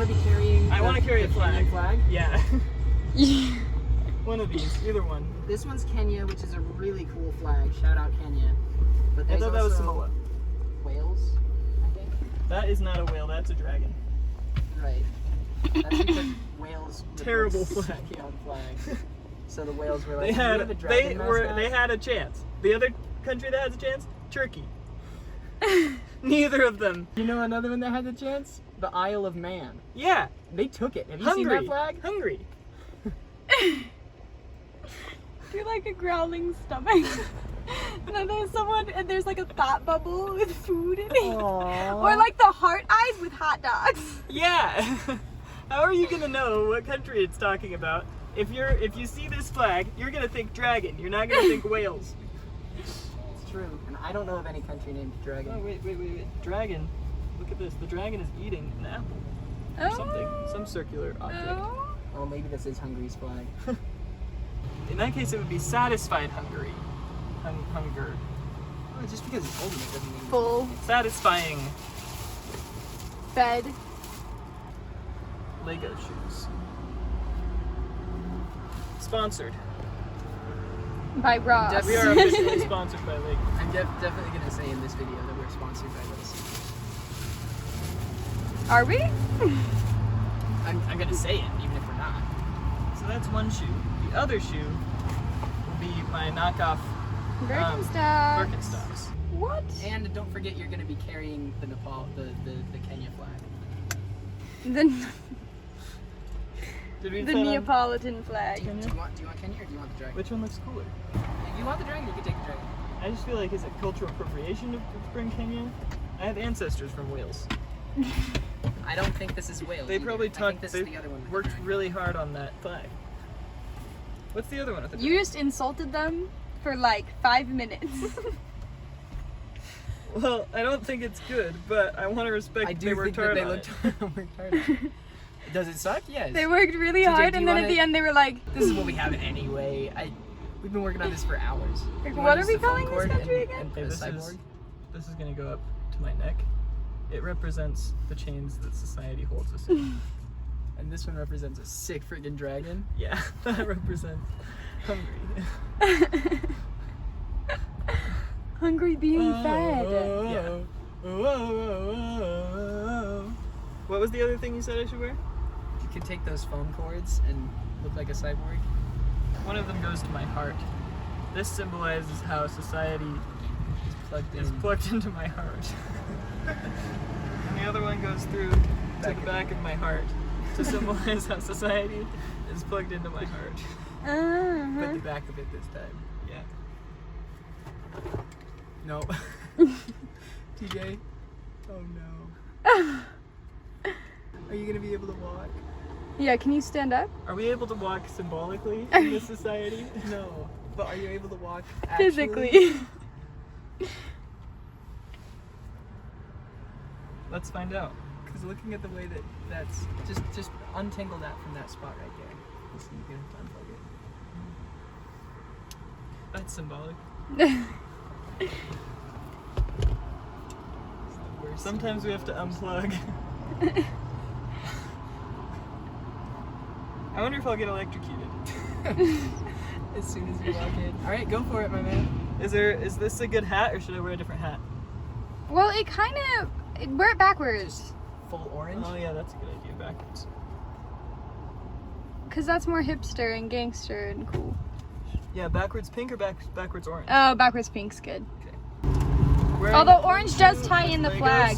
to be carrying I want to carry a Kenyan flag? Yeah. One of these, either one. This one's Kenya, which is a really cool flag. Shout out Kenya. But I there's thought that was also Samoa. Wales, I think. That is not a whale, that's a dragon. Right. That's because Wales Terrible replaced flag. the young flag. So the Wales were like, They "Do we had have a dragon mascot?" they had a chance. The other country that has a chance, Turkey. Neither of them. You know another one that had a chance? The Isle of Man. Yeah. They took it. Have you Hungary. seen that flag? Hungary. You're like a growling stomach. And then there's someone, and there's like a thought bubble with food in it. Aww. Or like the heart eyes with hot dogs. Yeah. How are you gonna know what country it's talking about? If you see this flag, you're gonna think dragon. You're not gonna think whales. It's true. And I don't know of any country named Dragon. Oh wait. Dragon. Look at this. The dragon is eating an apple. Or something. Some circular object. Oh. Oh, maybe this is Hungary's flag. In that case, it would be satisfied Hungary. Hunger. Oh, just because it's holding it doesn't mean Full. Satisfying Fed. Lego shoes. Sponsored. By Ross. We are officially sponsored by Lego. I'm definitely going to say in this video that we're sponsored by this. Are we? I'm going to say it, even if we're not. So that's one shoe. The other shoe will be my knockoff Birkenstocks. Birkenstocks. What? And don't forget you're going to be carrying the Kenya flag. The Did we the decide on Neapolitan flag. Do you want Kenya or do you want the dragon? which one looks cooler? If you want the dragon, you can take the dragon. I just feel like is it cultural appropriation to bring Kenya? I have ancestors from Wales. I don't think this is Wales. They either. probably I think talked. this They is the other one. with the worked dragon. really hard on that flag. What's the other one with the You just insulted them for like 5 minutes. Well, I don't think it's good, but I want to respect I that do they think worked that hard they on worked it. worked hard on it. Does it suck? Yes. They worked really TJ, hard, do and you then wanna- at the end they were like, This is what we have anyway. We've been working on this for hours. Like, You what wanna are we use the phone calling this cord country and- again? and Okay, a this cyborg? is gonna go up to my neck. It represents the chains that society holds us in. And this one represents a sick freaking dragon. Yeah, that represents Hungary. hungry being Oh, fed. Yeah. What was the other thing you said I should wear? You could take those phone cords and look like a cyborg. One of them goes to my heart. This symbolizes how society is plugged into my heart. And the other one goes through to the back of my heart to symbolize how society is plugged into my heart. But the back of it this time. Yeah. No. TJ? Oh no. Are you gonna be able to walk? Yeah, can you stand up? Are we able to walk symbolically in this society? No. But are you able to walk actually? Physically. Let's find out. Because looking at the way that's just untangle that from that spot right there. Listen, you can unplug it. That's symbolic. It's the worst Sometimes we have to unplug. I wonder if I'll get electrocuted. as soon as you walk in. Alright, go for it, my man. Is this a good hat or should I wear a different hat? Well, it kind of... Wear it backwards. Full orange? Oh yeah, that's a good idea, backwards. Because that's more hipster and gangster and cool. Yeah, backwards pink or backwards orange? Oh, backwards pink's good. Wearing Although one orange shoe does tie as in the Legos flag.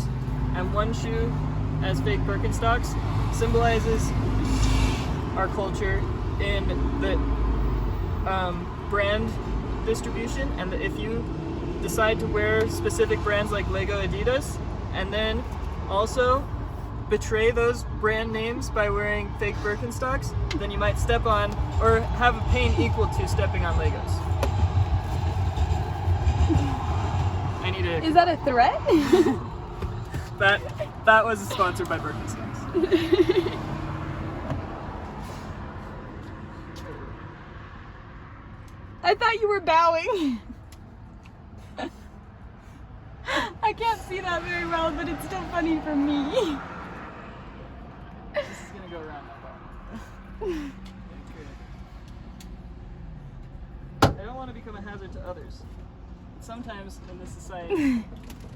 And one shoe as fake Birkenstocks symbolizes our culture in the brand distribution, and that if you decide to wear specific brands like Lego, Adidas, and then also betray those brand names by wearing fake Birkenstocks, then you might step on or have a pain equal to stepping on Legos. I need to. Is that a threat? That was sponsored by Birkenstocks. I thought you were bowing. I can't see that very well, but it's still funny for me. others. Sometimes in this society,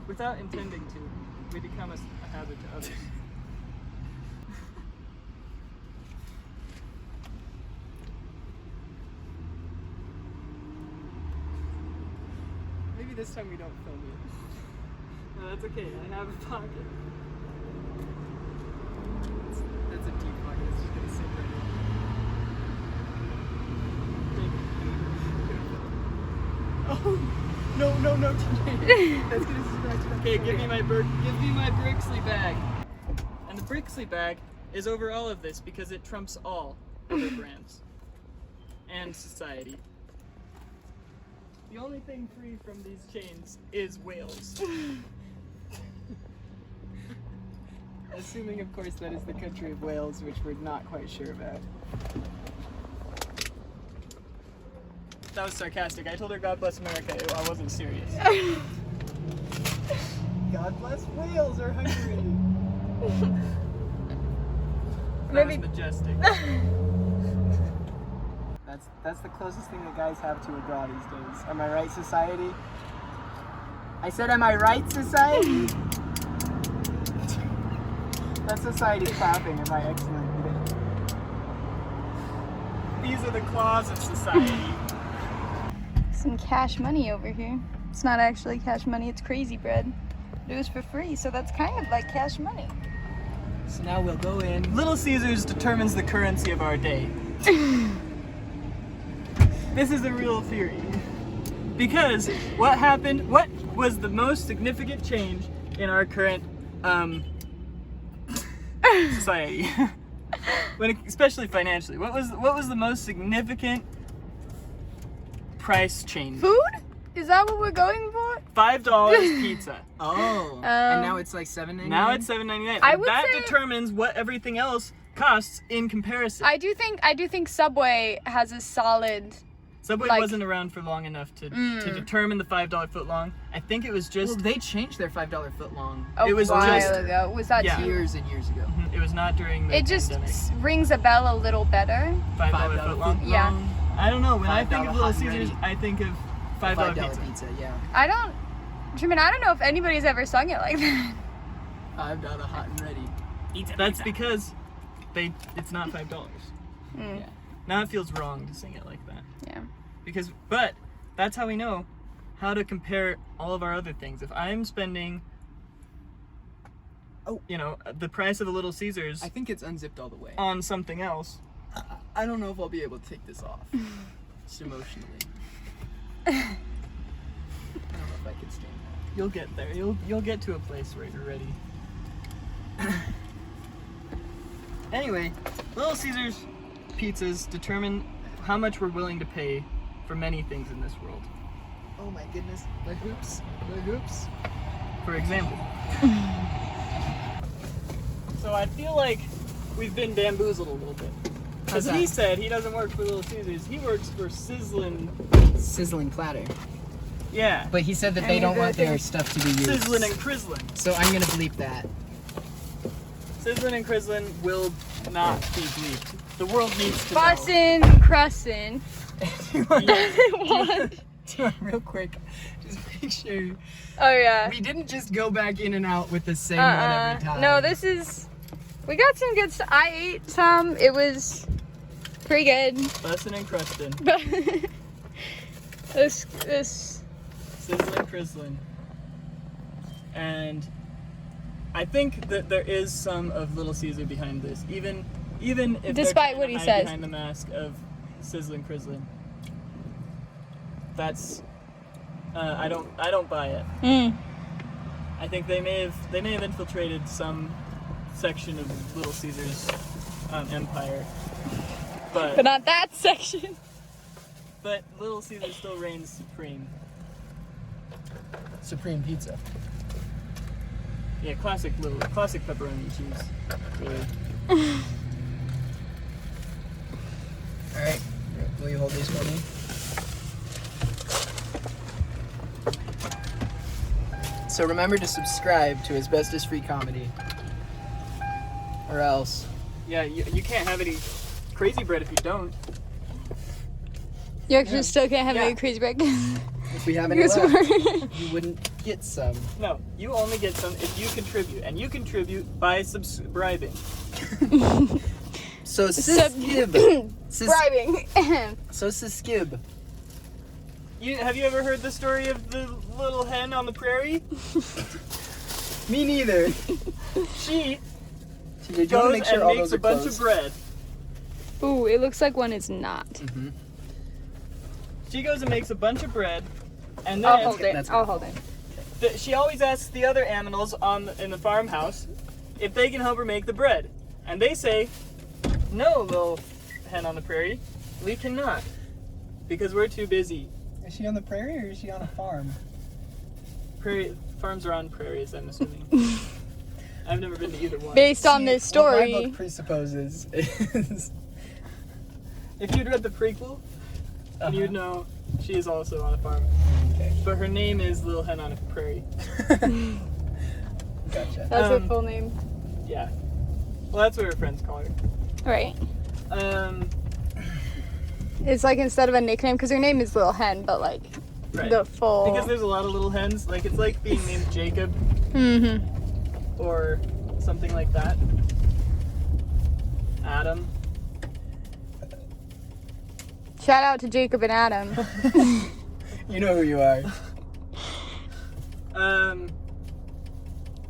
without intending to, we become a hazard to others. Maybe this time we don't film you. No, that's okay. I have a pocket. That's a deep pocket. It's just gonna sit right in. Oh no TJ. That's gonna scratch it up. Okay, give me my Brixley bag. And the Brixley bag is over all of this because it trumps all other brands and society. The only thing free from these chains is whales. Assuming, of course, that is the country of Wales, which we're not quite sure about. That was sarcastic. I told her God bless America. I wasn't serious. God bless Wales or Hungary. That was majestic. That's the closest thing that guys have to a bra these days. Am I right, society? I said, am I right, society? That's society clapping. Am I excellent? These are the claws of society. Some cash money over here. It's not actually cash money, it's crazy bread. It was for free, so that's kind of like cash money. So now we'll go in. Little Caesars determines the currency of our day. This is a real theory. Because what was the most significant change in our current society? Especially financially. What was the most significant price change? Food? Is that what we're going for? $5 pizza. Oh. And now it's like $7.99? Now it's $7.99. I would That say- determines what everything else costs in comparison. I do think Subway has a solid. Subway like- wasn't around for long enough to determine the $5 foot long. I think it was just Well, they changed their $5 foot long A It was while just- ago. Was that Yeah. too? years and years ago. it was not during the It just pandemic. rings a bell a little better. $5 foot long. Yeah. I don't know. When I think $5 of Little hot and Caesars, ready. I think of $5 pizza. pizza, yeah. I don't know if anybody's ever sung it like that. $5 hot and ready. That's because it's not $5. Mm. Yeah. Now it feels wrong to sing it like that. Yeah. But that's how we know how to compare all of our other things. If I'm spending, the price of a Little Caesars I think it's unzipped all the way. on something else, I don't know if I'll be able to take this off. Just emotionally. I don't know if I can stand that. you'll get there. You'll get to a place where you're ready. Anyway, Little Caesars pizzas determine how much we're willing to pay for many things in this world. Oh my goodness. The hoops. The hoops. For example. So I feel like we've been bamboozled a little bit. Because How's he that? said he doesn't work for Little Caesars, he works for Sizzlin'. Sizzling platter. Yeah. But he said that they don't want their stuff to be used. Sizzlin' and Crizzlin'. So I'm gonna bleep that. Sizzlin' and Crizzlin' will not be bleeped. The world needs to know. Bussin', crussin'. What? Real quick, just make sure. Oh yeah. We didn't just go back in and out with the same one every time. No, we got some good stuff. I ate some. It was pretty good. Bussin' and Crustin'. But this Sizzlin' Crizzlin'. And I think that there is some of Little Caesar behind this. Even if Despite they're what he hide says. behind the mask of Sizzlin' Crizzlin'. That's I don't buy it. I think they may have infiltrated some section of Little Caesar's empire, but not that section. but Little Caesar still reigns supreme. Supreme pizza. Yeah, classic pepperoni and cheese. Really. All right. Will you hold these for me? So remember to subscribe to Asbestos-Free Comedy. Or else. Yeah, you can't have any crazy bread if you don't. You actually still can't have Yeah. any crazy bread. If we have any Yes, left, we're- you wouldn't get some. No, you only get some if you contribute, and you contribute by subscribing. So Sub- Skib. Bribing. So Skib. Have you ever heard the story of the little hen on the prairie? Me neither. She TJ, do you want to goes make sure and all makes those a are bunch closed? of bread. Ooh, it looks like one is not. Mm-hmm. She goes and makes a bunch of bread, and I'll then hold it. that's I'll good. hold it. she always asks the other animals in the farmhouse if they can help her make the bread. And they say, no, little hen on the prairie, we cannot. Because we're too busy. Is she on the prairie or is she on a farm? Farms are on prairies, I'm assuming. I've never been to either one. Based on this What my story. book presupposes is If you'd read the prequel, then you'd know she is also on a farm. Okay. But her name is Little Hen on a Prairie. Gotcha. That's her Um, full name. Yeah. Well, that's what her friends call her. Right. Um, It's like instead of a nickname, because her name is Little Hen, but like right. the full. Because there's a lot of little hens. Like, it's like being named Jacob Mm-hmm. or something like that. Adam. Shout out to Jacob and Adam. You know who you are.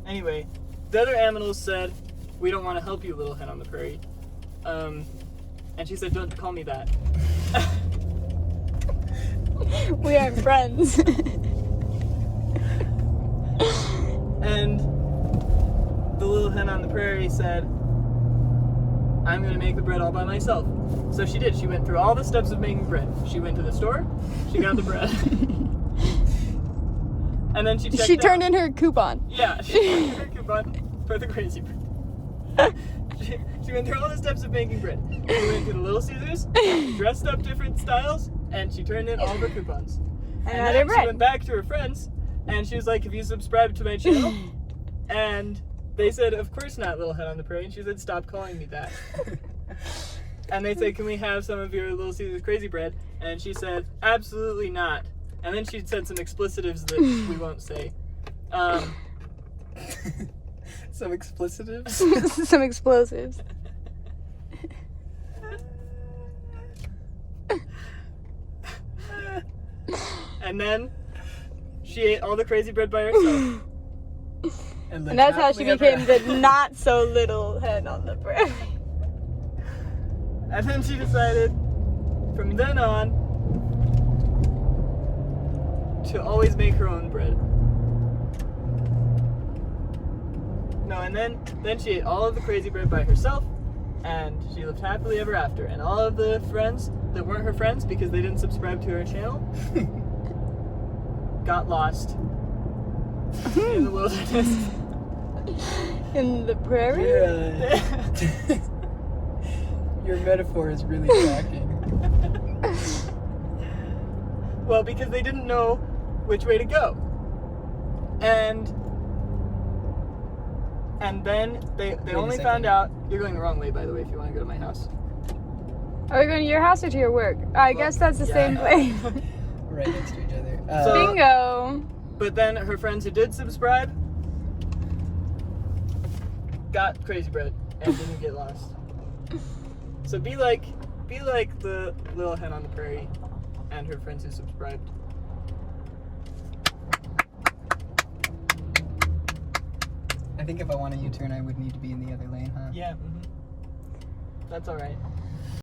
Anyway, the other animals said, we don't want to help you, Little Hen on the Prairie. And she said, don't call me that. We aren't friends. And the Little Hen on the Prairie said, I'm going to make the bread all by myself. So she did. She went through all the steps of making bread. She went to the store, she got the bread. And then she checked She out. turned in her coupon. Yeah, she turned in her coupon for the crazy bread. She went through all the steps of making bread. She went to the Little Caesars, dressed up different styles, and she turned in all of her coupons. And And had her then she bread. went back to her friends, and she was like, have you subscribed to my channel? And they said, of course not, Little Hen on the Prairie. And she said, stop calling me that. And they said, can we have some of your Little Caesars crazy bread? And she said, absolutely not. And then she said some explicitives that we won't say. Some explicitives. Some explosives. And then she ate all the crazy bread by herself. And And that's how she became the not so little hen on the prairie. And then she decided, from then on, to always make her own bread. No, and then she ate all of the crazy bread by herself, and she lived happily ever after. And all of the friends that weren't her friends because they didn't subscribe to her channel got lost in the wilderness. In the prairie? Your metaphor is really tracking. Well, because they didn't know which way to go. And then they Wait a only second. found out, you're going the wrong way, by the way, if you want to go to my house. Are we going to your house or to your work? I guess that's the yeah. same place. Right next to each other. So- Bingo. But then her friends who did subscribe got crazy bread and didn't get lost. So be like the Little Hen on the Prairie and her friends who subscribed. I think if I want a U-turn, I would need to be in the other lane, huh? Yeah. That's all right.